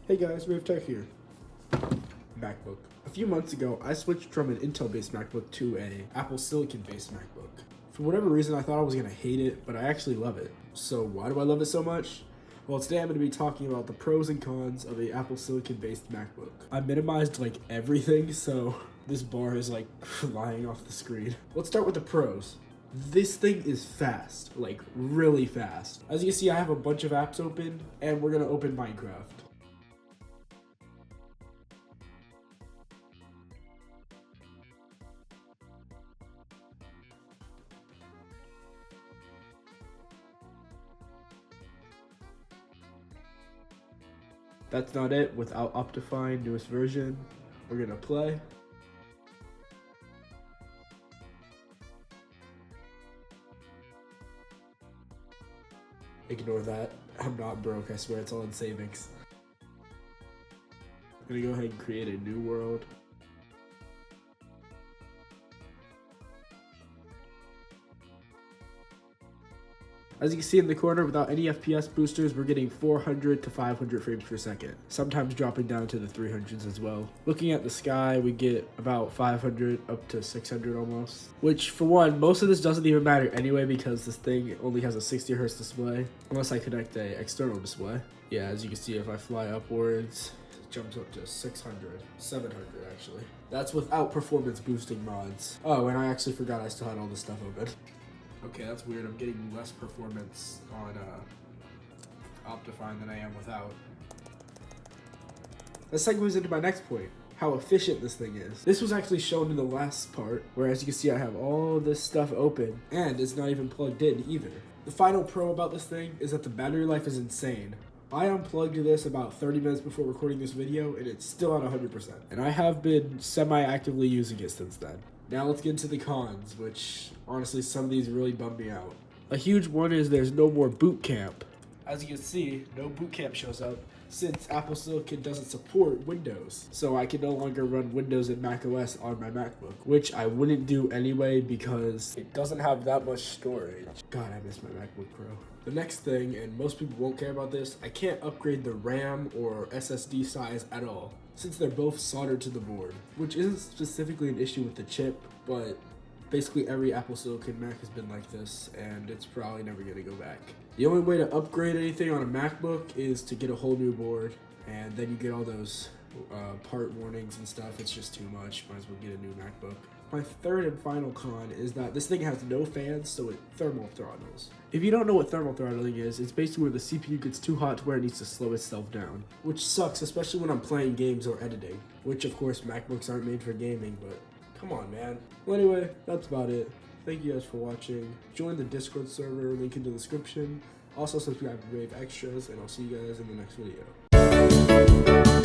Hey guys, RaveTech here. MacBook. A few months ago, I switched from an Intel-based MacBook to a Apple Silicon-based MacBook. For whatever reason, I thought I was gonna hate it, but I actually love it. So why do I love it so much? Well, today I'm gonna be talking about the pros and cons of a Apple Silicon-based MacBook. I minimized like everything, so this bar is like flying off the screen. Let's start with the pros. This thing is fast, like really fast. As you can see, I have a bunch of apps open, and we're gonna open Minecraft. That's not it. Without Optifine, newest version, we're gonna play. Ignore that. I'm not broke, I swear it's all in savings. I'm gonna go ahead and create a new world. As you can see in the corner, without any FPS boosters, we're getting 400 to 500 frames per second, sometimes dropping down to the 300s as well. Looking at the sky, we get about 500 up to 600 almost, which for one, most of this doesn't even matter anyway because this thing only has a 60 Hz display, unless I connect a external display. Yeah, as you can see, if I fly upwards, it jumps up to 600, 700 actually. That's without performance boosting mods. Oh, and I actually forgot I still had all this stuff open. Okay, that's weird. I'm getting less performance on Optifine than I am without. That segues into my next point, how efficient this thing is. This was actually shown in the last part, where as you can see I have all this stuff open, and it's not even plugged in either. The final pro about this thing is that the battery life is insane. I unplugged this about 30 minutes before recording this video, and it's still at 100%. And I have been semi-actively using it since then. Now let's get into the cons, which honestly some of these really bum me out. A huge one is there's no more boot camp. As you can see, no boot camp shows up since Apple Silicon doesn't support Windows. So I can no longer run Windows and macOS on my MacBook, which I wouldn't do anyway because it doesn't have that much storage. God, I miss my MacBook Pro. The next thing, and most people won't care about this, I can't upgrade the RAM or SSD size at all, since they're both soldered to the board, which isn't specifically an issue with the chip, but basically every Apple Silicon Mac has been like this, and it's probably never gonna go back. The only way to upgrade anything on a MacBook is to get a whole new board, and then you get all those part warnings and stuff. It's just too much. Might as well get a new MacBook. My third and final con is that this thing has no fans, so it thermal throttles. If you don't know what thermal throttling is, it's basically where the CPU gets too hot to where it needs to slow itself down, which sucks, especially when I'm playing games or editing, which of course MacBooks aren't made for gaming, but come on, man. Well, anyway, that's about it. Thank you guys for watching. Join the Discord server, link in the description. Also subscribe to RaveExtras, and I'll see you guys in the next video.